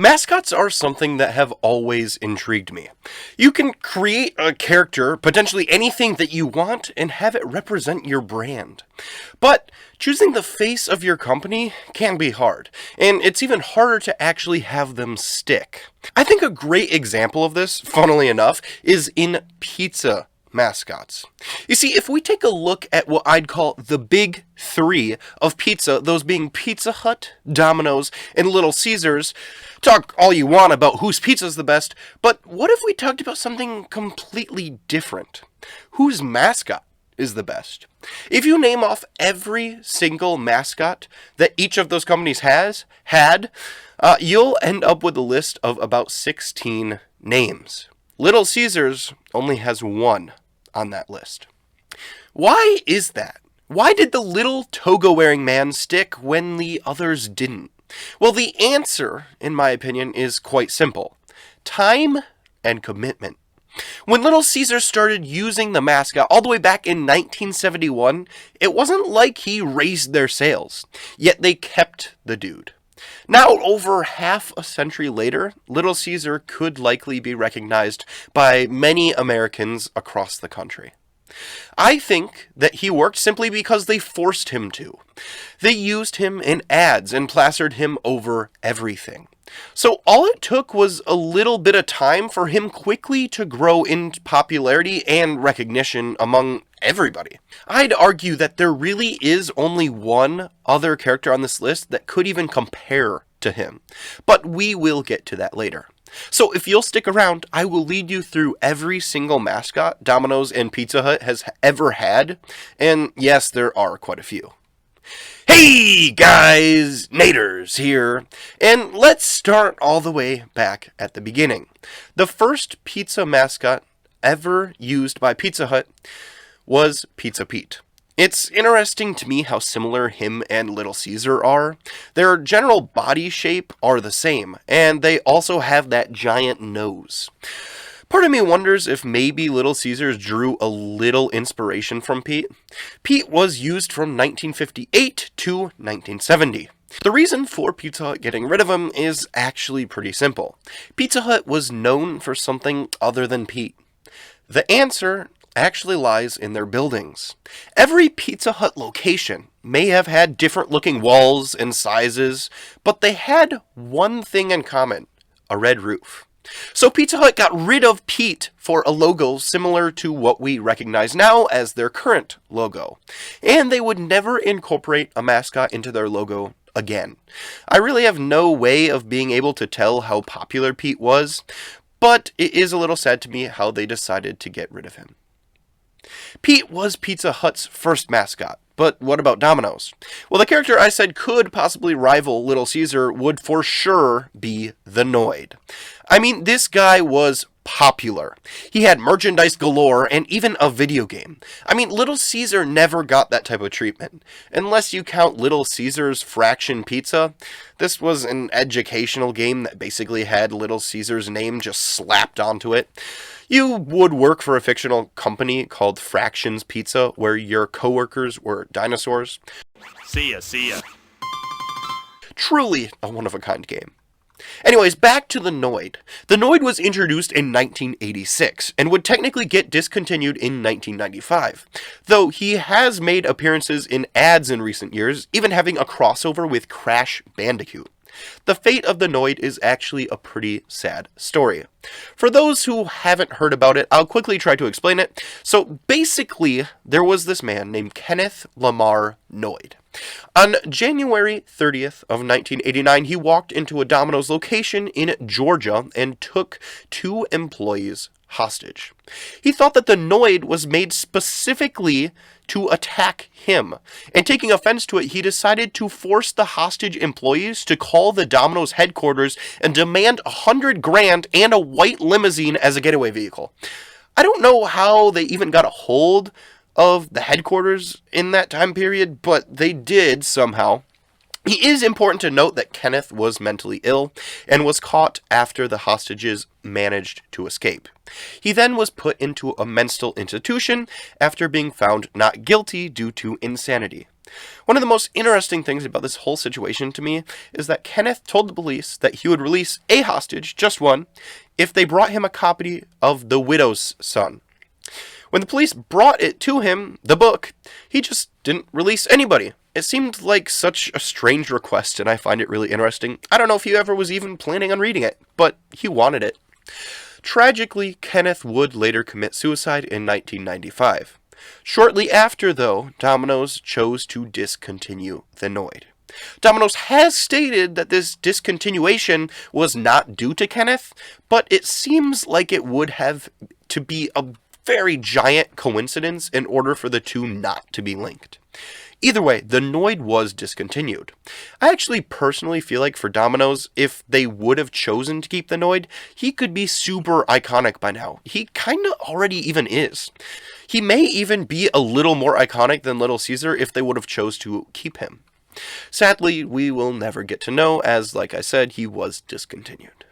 Mascots are something that have always intrigued me. You can create a character, potentially anything that you want, and have it represent your brand. But choosing the face of your company can be hard, and it's even harder to actually have them stick. I think a great example of this, funnily enough, is in pizza mascots. You see, if we take a look at what I'd call the big three of pizza, those being Pizza Hut, Domino's, and Little Caesars, talk all you want about whose pizza's the best, but what if we talked about something completely different? Whose mascot is the best? If you name off every single mascot that each of those companies had, you'll end up with a list of about 16 names. Little Caesars only has one on that list. Why is that? Why did the little toga-wearing man stick when the others didn't? Well, the answer, in my opinion, is quite simple. Time and commitment. When Little Caesars started using the mascot all the way back in 1971, it wasn't like he raised their sales, yet they kept the dude. Now, over half a century later, Little Caesar could likely be recognized by many Americans across the country. I think that he worked simply because they forced him to. They used him in ads and plastered him over everything. So all it took was a little bit of time for him quickly to grow in popularity and recognition among everybody. I'd argue that there really is only one other character on this list that could even compare to him. But we will get to that later. So if you'll stick around, I will lead you through every single mascot Domino's and Pizza Hut has ever had. And yes, there are quite a few. Hey guys, Naterz here, and let's start all the way back at the beginning. The first pizza mascot ever used by Pizza Hut was Pizza Pete. It's interesting to me how similar him and Little Caesar are. Their general body shape are the same, and they also have that giant nose. Part of me wonders if maybe Little Caesars drew a little inspiration from Pete. Pete was used from 1958 to 1970. The reason for Pizza Hut getting rid of him is actually pretty simple. Pizza Hut was known for something other than Pete. The answer actually lies in their buildings. Every Pizza Hut location may have had different looking walls and sizes, but they had one thing in common: a red roof. So Pizza Hut got rid of Pete for a logo similar to what we recognize now as their current logo. And they would never incorporate a mascot into their logo again. I really have no way of being able to tell how popular Pete was, but it is a little sad to me how they decided to get rid of him. Pete was Pizza Hut's first mascot, but what about Domino's? Well, the character I said could possibly rival Little Caesar would for sure be the Noid. I mean, this guy was popular. He had merchandise galore and even a video game. I mean, Little Caesar never got that type of treatment. Unless you count Little Caesar's Fraction Pizza. This was an educational game that basically had Little Caesar's name just slapped onto it. You would work for a fictional company called Fractions Pizza, where your coworkers were dinosaurs. See ya. Truly a one-of-a-kind game. Anyways, back to the Noid. The Noid was introduced in 1986, and would technically get discontinued in 1995. Though he has made appearances in ads in recent years, even having a crossover with Crash Bandicoot. The fate of the Noid is actually a pretty sad story. For those who haven't heard about it, I'll quickly try to explain it. So basically, there was this man named Kenneth Lamar Noid. On January 30th of 1989, he walked into a Domino's location in Georgia and took 2 employees hostage. He thought that the Noid was made specifically to attack him, and taking offense to it, he decided to force the hostage employees to call the Domino's headquarters and demand $100,000 and a white limousine as a getaway vehicle. I don't know how they even got a hold of the headquarters in that time period, but they did somehow. It is important to note that Kenneth was mentally ill and was caught after the hostages managed to escape. He then was put into a mental institution after being found not guilty due to insanity. One of the most interesting things about this whole situation to me is that Kenneth told the police that he would release a hostage, just one, if they brought him a copy of The Widow's Son. When the police brought it to him, the book, he just didn't release anybody. It seemed like such a strange request, and I find it really interesting. I don't know if he ever was even planning on reading it, but he wanted it. Tragically, Kenneth would later commit suicide in 1995. Shortly after, though, Domino's chose to discontinue the Noid. Domino's has stated that this discontinuation was not due to Kenneth, but it seems like it would have to be a very giant coincidence in order for the two not to be linked. Either way, the Noid was discontinued. I actually personally feel like for Domino's, if they would have chosen to keep the Noid, he could be super iconic by now. He kinda already even is. He may even be a little more iconic than Little Caesar if they would have chose to keep him. Sadly, we will never get to know, as like I said, he was discontinued.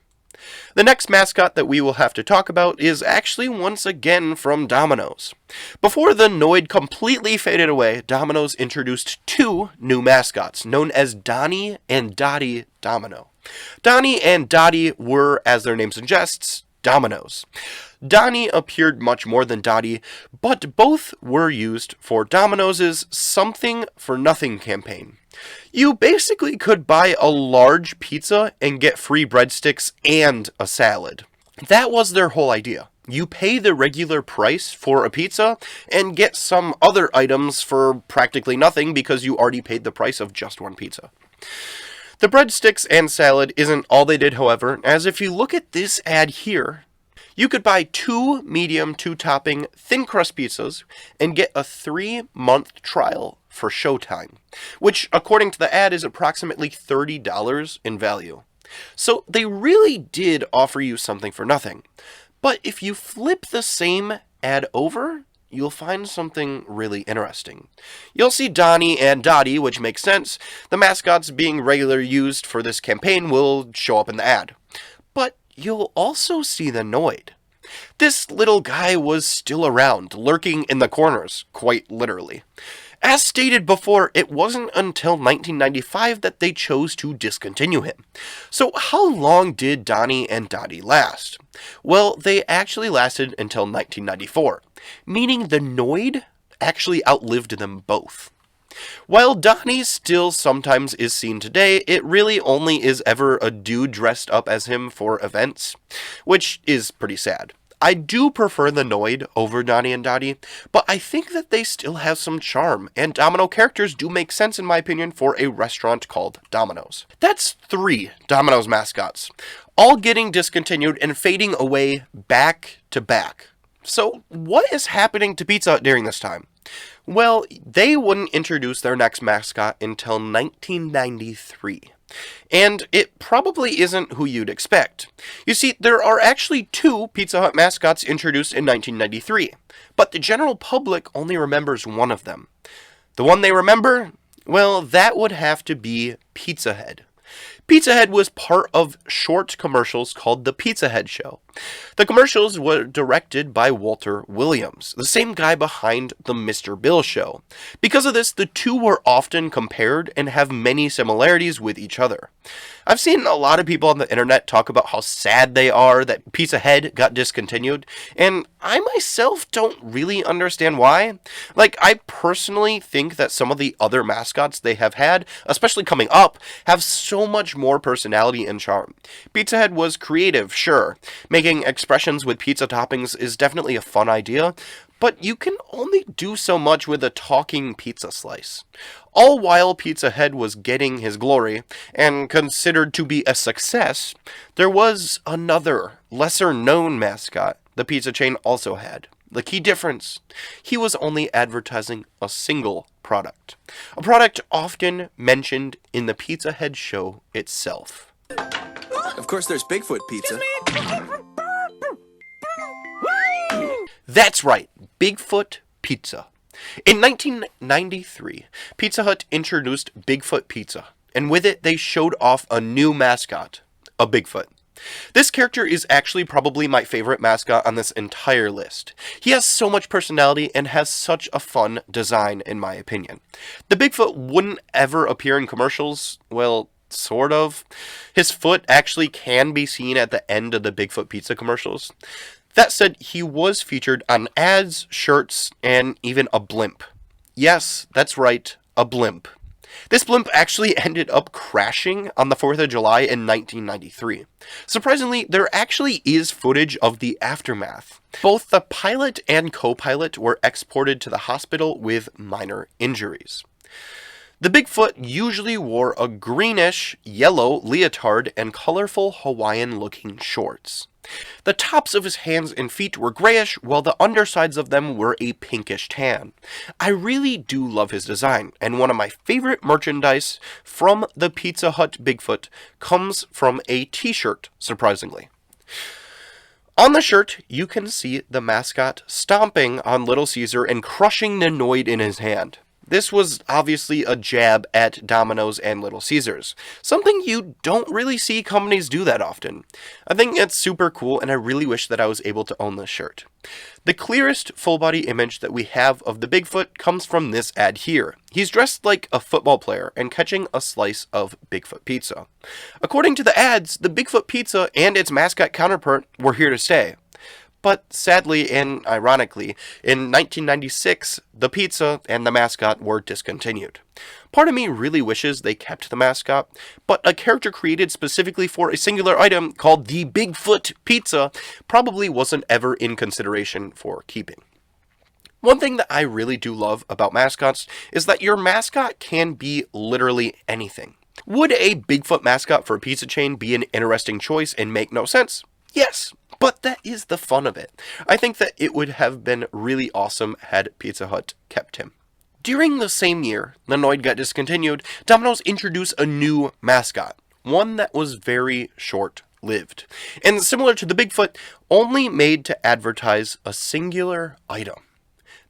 The next mascot that we will have to talk about is actually once again from Domino's. Before the Noid completely faded away, Domino's introduced two new mascots, known as Donnie and Dottie Domino. Donnie and Dottie were, as their name suggests, Domino's. Donnie appeared much more than Dottie, but both were used for Domino's Something for Nothing campaign. You basically could buy a large pizza and get free breadsticks and a salad. That was their whole idea. You pay the regular price for a pizza and get some other items for practically nothing because you already paid the price of just one pizza. The breadsticks and salad isn't all they did, however, as if you look at this ad here, you could buy 2 medium 2-topping thin crust pizzas and get a 3-month trial for showtime, which according to the ad is approximately $30 in value. So they really did offer you something for nothing. But if you flip the same ad over, you'll find something really interesting. You'll see Donnie and Dottie, which makes sense. The mascots being regularly used for this campaign will show up in the ad. But you'll also see the Noid. This little guy was still around, lurking in the corners, quite literally. As stated before, it wasn't until 1995 that they chose to discontinue him. So how long did Donnie and Dottie last? Well, they actually lasted until 1994, meaning the Noid actually outlived them both. While Donnie still sometimes is seen today, it really only is ever a dude dressed up as him for events, which is pretty sad. I do prefer the Noid over Donnie and Dottie, but I think that they still have some charm, and Domino characters do make sense in my opinion for a restaurant called Domino's. That's 3 Domino's mascots, all getting discontinued and fading away back to back. So what is happening to Pizza Hut during this time? Well, they wouldn't introduce their next mascot until 1993. And it probably isn't who you'd expect. You see, there are actually 2 Pizza Hut mascots introduced in 1993, but the general public only remembers one of them. The one they remember? Well, that would have to be Pizza Head. Pizza Head was part of short commercials called The Pizza Head Show. The commercials were directed by Walter Williams, the same guy behind The Mr. Bill Show. Because of this, the two were often compared and have many similarities with each other. I've seen a lot of people on the internet talk about how sad they are that Pizza Head got discontinued, and I myself don't really understand why. Like, I personally think that some of the other mascots they have had, especially coming up, have so much more personality and charm. Pizza Head was creative, sure. Making expressions with pizza toppings is definitely a fun idea, but you can only do so much with a talking pizza slice. All while Pizza Head was getting his glory, and considered to be a success, there was another, lesser-known mascot the pizza chain also had. The key difference, he was only advertising a single product. A product often mentioned in the Pizza Head show itself. Of course, there's Bigfoot pizza. That's right, Bigfoot Pizza. In 1993, Pizza Hut introduced Bigfoot Pizza, and with it they showed off a new mascot, a Bigfoot. This character is actually probably my favorite mascot on this entire list. He has so much personality and has such a fun design, in my opinion. The Bigfoot wouldn't ever appear in commercials, well, sort of. His foot actually can be seen at the end of the Bigfoot pizza commercials. That said, he was featured on ads, shirts, and even a blimp. Yes, that's right, a blimp. This blimp actually ended up crashing on the 4th of July in 1993. Surprisingly, there actually is footage of the aftermath. Both the pilot and co-pilot were exported to the hospital with minor injuries. The Bigfoot usually wore a greenish, yellow leotard and colorful Hawaiian-looking shorts. The tops of his hands and feet were grayish, while the undersides of them were a pinkish tan. I really do love his design, and one of my favorite merchandise from the Pizza Hut Bigfoot comes from a t-shirt, surprisingly. On the shirt, you can see the mascot stomping on Little Caesar and crushing Nanoid in his hand. This was obviously a jab at Domino's and Little Caesars, something you don't really see companies do that often. I think it's super cool, and I really wish that I was able to own this shirt. The clearest full-body image that we have of the Bigfoot comes from this ad here. He's dressed like a football player and catching a slice of Bigfoot pizza. According to the ads, the Bigfoot pizza and its mascot counterpart were here to stay. But sadly and ironically, in 1996, the pizza and the mascot were discontinued. Part of me really wishes they kept the mascot, but a character created specifically for a singular item called the Bigfoot Pizza probably wasn't ever in consideration for keeping. One thing that I really do love about mascots is that your mascot can be literally anything. Would a Bigfoot mascot for a pizza chain be an interesting choice and make no sense? Yes. But that is the fun of it. I think that it would have been really awesome had Pizza Hut kept him. During the same year Nanoid got discontinued, Domino's introduced a new mascot, one that was very short-lived, and similar to the Bigfoot, only made to advertise a singular item.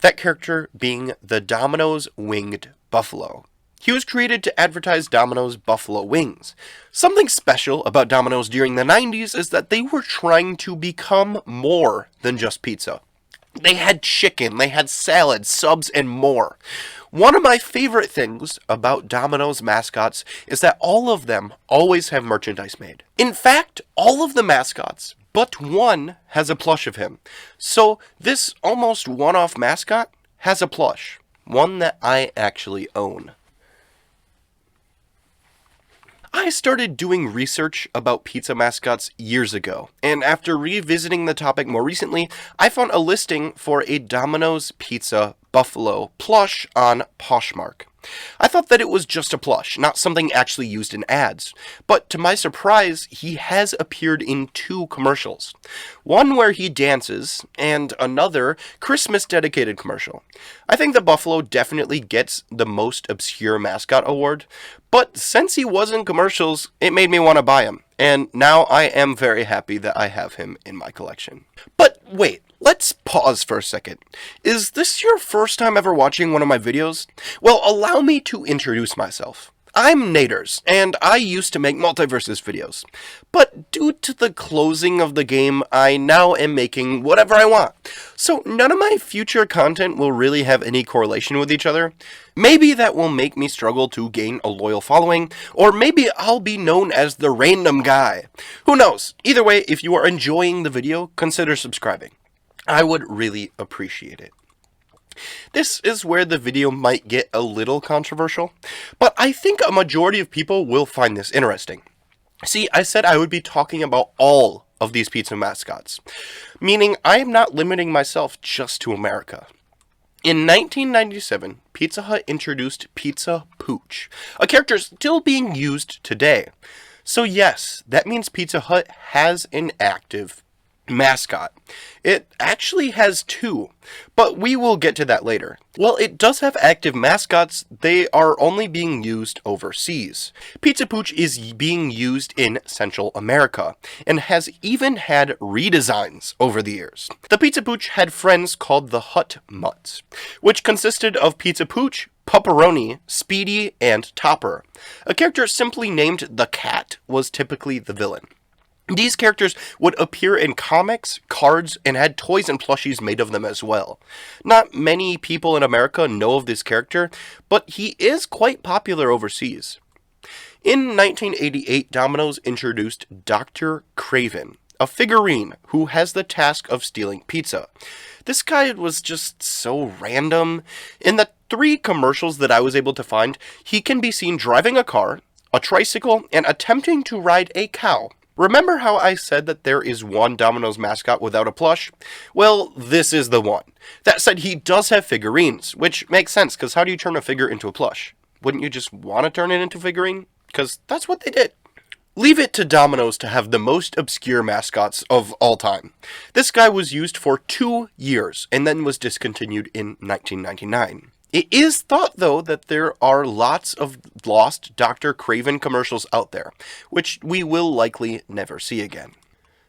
That character being the Domino's Winged Buffalo. He was created to advertise Domino's buffalo wings. Something special about Domino's during the 90s is that they were trying to become more than just pizza. They had chicken, they had salad, subs, and more. One of my favorite things about Domino's mascots is that all of them always have merchandise made. In fact, all of the mascots, but one, has a plush of him. So this almost one-off mascot has a plush. One that I actually own. I started doing research about pizza mascots years ago, and after revisiting the topic more recently, I found a listing for a Domino's Pizza Buffalo plush on Poshmark. I thought that it was just a plush, not something actually used in ads, but to my surprise, he has appeared in 2 commercials. One where he dances, and another Christmas-dedicated commercial. I think the Buffalo definitely gets the most obscure mascot award, but since he was in commercials, it made me want to buy him, and now I am very happy that I have him in my collection. But wait. Let's pause for a second. Is this your first time ever watching one of my videos? Well, allow me to introduce myself. I'm Naterz, and I used to make MultiVersus videos. But due to the closing of the game, I now am making whatever I want. So none of my future content will really have any correlation with each other. Maybe that will make me struggle to gain a loyal following, or maybe I'll be known as the random guy. Who knows? Either way, if you are enjoying the video, consider subscribing. I would really appreciate it. This is where the video might get a little controversial, but I think a majority of people will find this interesting. See, I said I would be talking about all of these pizza mascots, meaning I am not limiting myself just to America. In 1997, Pizza Hut introduced Pizza Pooch, a character still being used today. So yes, that means Pizza Hut has an active mascot. It actually has 2, but we will get to that later. While it does have active mascots, they are only being used overseas. Pizza Pooch is being used in Central America, and has even had redesigns over the years. The Pizza Pooch had friends called the Hut Mutts, which consisted of Pizza Pooch, Pepperoni, Speedy, and Topper. A character simply named the Cat was typically the villain. These characters would appear in comics, cards, and had toys and plushies made of them as well. Not many people in America know of this character, but he is quite popular overseas. In 1988, Domino's introduced Dr. Craven, a figurine who has the task of stealing pizza. This guy was just so random. In the 3 commercials that I was able to find, he can be seen driving a car, a tricycle, and attempting to ride a cow. Remember how I said that there is one Domino's mascot without a plush? Well, this is the one. That said, he does have figurines, which makes sense, because how do you turn a figure into a plush? Wouldn't you just want to turn it into a figurine? Because that's what they did. Leave it to Domino's to have the most obscure mascots of all time. This guy was used for 2 years, and then was discontinued in 1999. It is thought, though, that there are lots of lost Dr. Craven commercials out there, which we will likely never see again.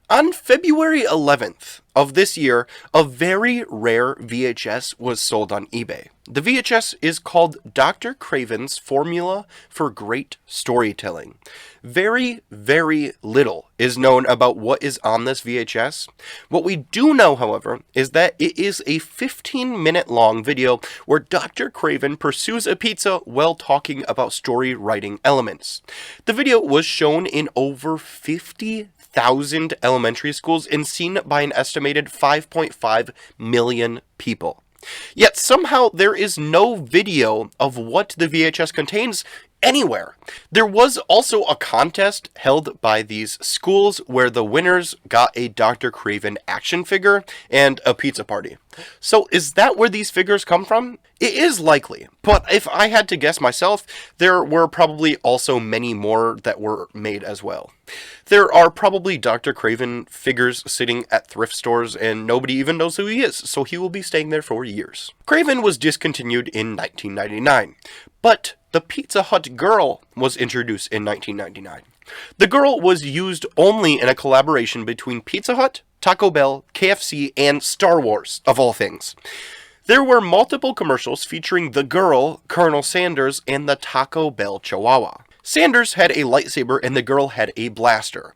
On February 11th of this year, a very rare VHS was sold on eBay. The VHS is called Dr. Craven's Formula for Great Storytelling. Very, very little is known about what is on this VHS. What we do know, however, is that it is a 15-minute long video where Dr. Craven pursues a pizza while talking about story writing elements. The video was shown in over 50,000 elementary schools and seen by an estimated 5.5 million people. Yet somehow there is no video of what the VHS contains anywhere. There was also a contest held by these schools where the winners got a Dr. Craven action figure and a pizza party. So is that where these figures come from? It is likely, but if I had to guess myself, there were probably also many more that were made as well. There are probably Dr. Craven figures sitting at thrift stores and nobody even knows who he is, so he will be staying there for years. Craven was discontinued in 1999, but the Pizza Hut girl was introduced in 1999. The girl was used only in a collaboration between Pizza Hut, Taco Bell, KFC, and Star Wars, of all things. There were multiple commercials featuring the girl, Colonel Sanders, and the Taco Bell Chihuahua. Sanders had a lightsaber and the girl had a blaster.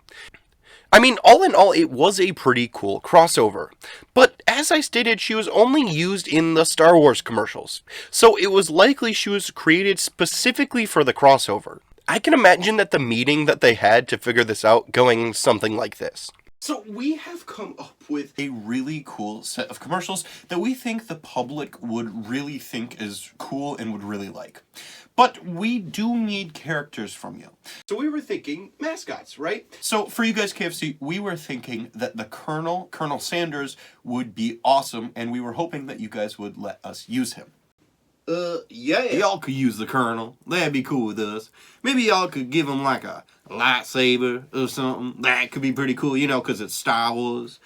I mean, all in all, it was a pretty cool crossover. But as I stated, she was only used in the Star Wars commercials, so it was likely she was created specifically for the crossover. I can imagine that the meeting that they had to figure this out going something like this. So we have come up with a really cool set of commercials that we think the public would really think is cool and would really like. But we do need characters from you. So we were thinking mascots, right? So for you guys, KFC, we were thinking that the Colonel Sanders, would be awesome, and we were hoping that you guys would let us use him. Yeah. Y'all could use the Colonel. That'd be cool with us. Maybe y'all could give him like a lightsaber or something. That could be pretty cool, you know, because it's Star Wars.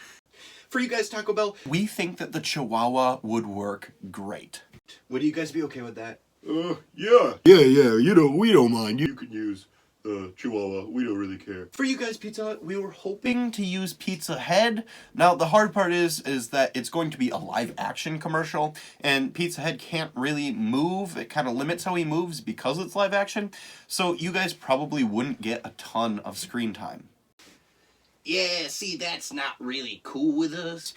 For you guys, Taco Bell, we think that the Chihuahua would work great. Would you guys be okay with that? Yeah, you know, we don't mind. You can use Chihuahua. We don't really care. For you guys, Pizza Hut, we were hoping to use Pizza Head. Now, the hard part is that it's going to be a live-action commercial, and Pizza Head can't really move. It kind of limits how he moves because it's live-action, so you guys probably wouldn't get a ton of screen time. Yeah, see, that's not really cool with us.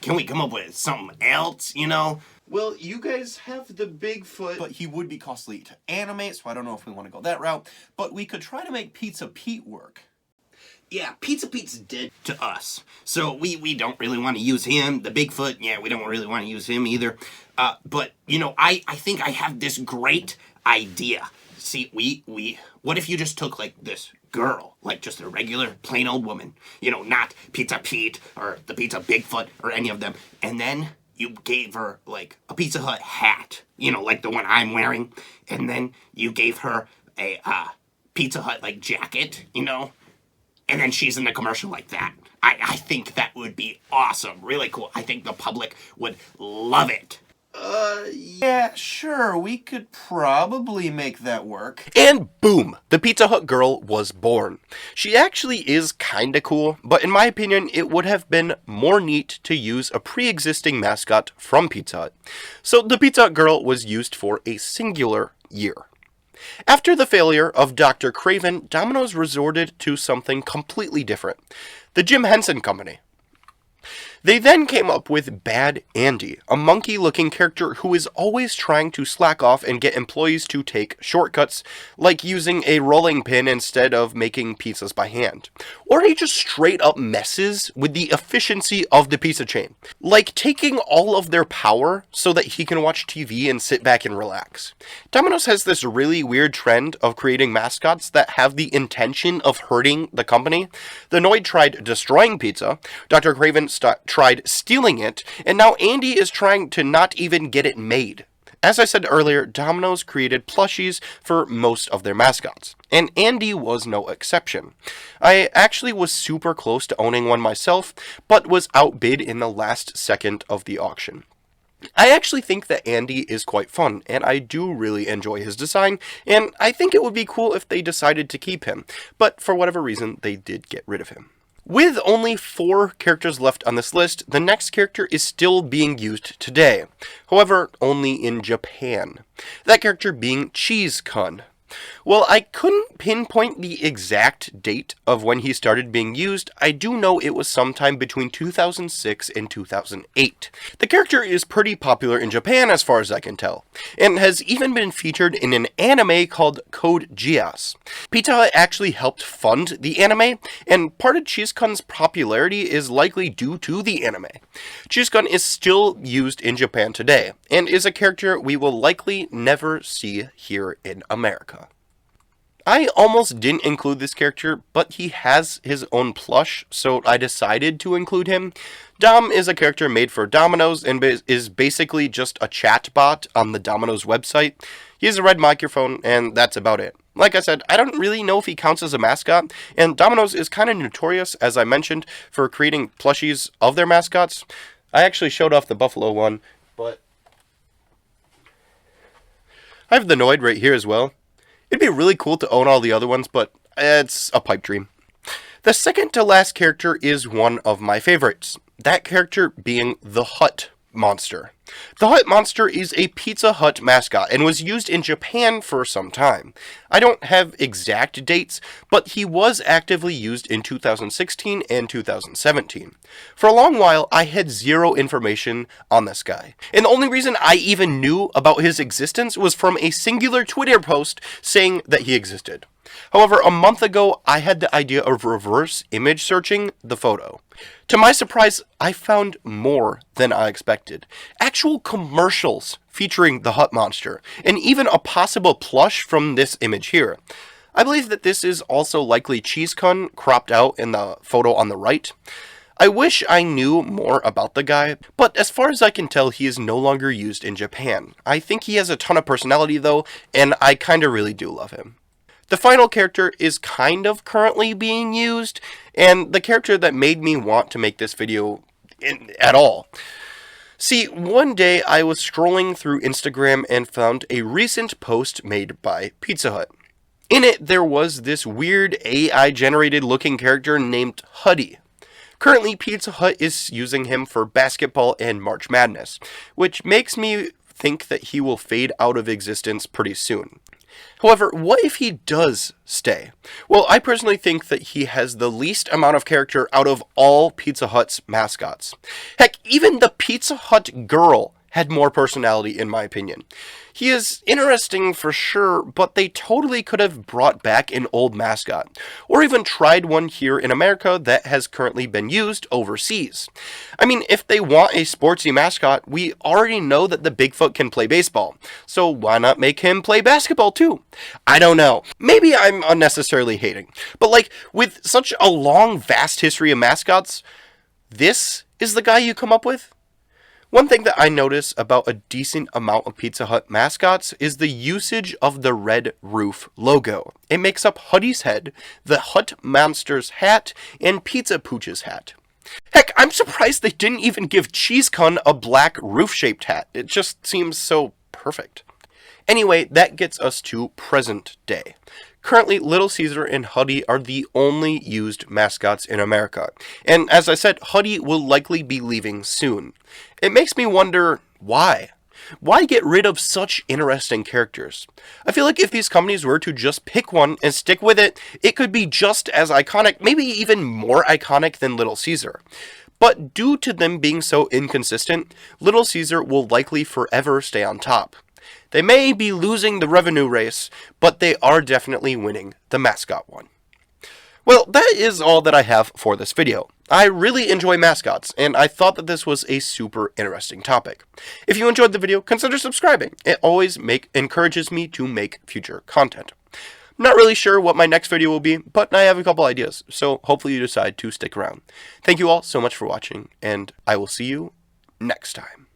Can we come up with something else, you know? Well, you guys have the Bigfoot, but he would be costly to animate, so I don't know if we want to go that route. But we could try to make Pizza Pete work. Yeah, Pizza Pete's dead to us, so we don't really want to use him. The Bigfoot, yeah, we don't really want to use him either. But, you know, I think I have this great idea. See, what if you just took, like, this girl, like just a regular, plain old woman, you know, not Pizza Pete or the Pizza Bigfoot or any of them, and then you gave her, like, a Pizza Hut hat, you know, like the one I'm wearing, and then you gave her a Pizza Hut, like, jacket, you know, and then she's in the commercial like that. I think that would be awesome, really cool. I think the public would love it. Yeah, sure, we could probably make that work. And boom, the Pizza Hut girl was born. She actually is kinda cool, but in my opinion, it would have been more neat to use a pre-existing mascot from Pizza Hut. So the Pizza Hut girl was used for a singular year. After the failure of Dr. Craven, Domino's resorted to something completely different: the Jim Henson Company. They then came up with Bad Andy, a monkey-looking character who is always trying to slack off and get employees to take shortcuts, like using a rolling pin instead of making pizzas by hand. Or he just straight up messes with the efficiency of the pizza chain, like taking all of their power so that he can watch TV and sit back and relax. Domino's has this really weird trend of creating mascots that have the intention of hurting the company. The Noid tried destroying pizza, Dr. Craven tried stealing it, and now Andy is trying to not even get it made. As I said earlier, Domino's created plushies for most of their mascots, and Andy was no exception. I actually was super close to owning one myself, but was outbid in the last second of the auction. I actually think that Andy is quite fun, and I do really enjoy his design, and I think it would be cool if they decided to keep him, but for whatever reason, they did get rid of him. With only 4 characters left on this list, the next character is still being used today. However, only in Japan. That character being Cheese-kun. Well, I couldn't pinpoint the exact date of when he started being used. I do know it was sometime between 2006 and 2008. The character is pretty popular in Japan as far as I can tell, and has even been featured in an anime called Code Geass. Pizza Hut actually helped fund the anime, and part of Cheese-kun's popularity is likely due to the anime. Cheese-kun is still used in Japan today, and is a character we will likely never see here in America. I almost didn't include this character, but he has his own plush, so I decided to include him. Dom is a character made for Domino's and is basically just a chat bot on the Domino's website. He has a red microphone, and that's about it. Like I said, I don't really know if he counts as a mascot, and Domino's is kind of notorious, as I mentioned, for creating plushies of their mascots. I actually showed off the Buffalo one, but I have the Noid right here as well. It'd be really cool to own all the other ones, but it's a pipe dream. The second to last character is one of my favorites. That character being the Hut Monster. The Hut Monster is a Pizza Hut mascot and was used in Japan for some time. I don't have exact dates, but he was actively used in 2016 and 2017. For a long while, I had zero information on this guy, and the only reason I even knew about his existence was from a singular Twitter post saying that he existed. However, a month ago, I had the idea of reverse image searching the photo. To my surprise, I found more than I expected. Actual commercials featuring the Hut Monster, and even a possible plush from this image here. I believe that this is also likely Cheese-kun cropped out in the photo on the right. I wish I knew more about the guy, but as far as I can tell, he is no longer used in Japan. I think he has a ton of personality though, and I kinda really do love him. The final character is kind of currently being used, and the character that made me want to make this video at all. See, one day I was scrolling through Instagram and found a recent post made by Pizza Hut. In it, there was this weird AI-generated looking character named Huddy. Currently, Pizza Hut is using him for basketball and March Madness, which makes me think that he will fade out of existence pretty soon. However, what if he does stay? Well, I personally think that he has the least amount of character out of all Pizza Hut's mascots. Heck, even the Pizza Hut girl had more personality in my opinion. He is interesting for sure, but they totally could have brought back an old mascot, or even tried one here in America that has currently been used overseas. I mean, if they want a sportsy mascot, we already know that the Bigfoot can play baseball, so why not make him play basketball too? I don't know. Maybe I'm unnecessarily hating, but like, with such a long, vast history of mascots, this is the guy you come up with? One thing that I notice about a decent amount of Pizza Hut mascots is the usage of the red roof logo. It makes up Huddy's head, the Hut Monster's hat, and Pizza Pooch's hat. Heck, I'm surprised they didn't even give Cheese-kun a black roof-shaped hat. It just seems so perfect. Anyway, that gets us to present day. Currently, Little Caesar and Huddy are the only used mascots in America, and as I said, Huddy will likely be leaving soon. It makes me wonder why. Why get rid of such interesting characters? I feel like if these companies were to just pick one and stick with it, it could be just as iconic, maybe even more iconic than Little Caesar. But due to them being so inconsistent, Little Caesar will likely forever stay on top. They may be losing the revenue race, but they are definitely winning the mascot one. Well, that is all that I have for this video. I really enjoy mascots, and I thought that this was a super interesting topic. If you enjoyed the video, consider subscribing. It always encourages me to make future content. I'm not really sure what my next video will be, but I have a couple ideas, so hopefully you decide to stick around. Thank you all so much for watching, and I will see you next time.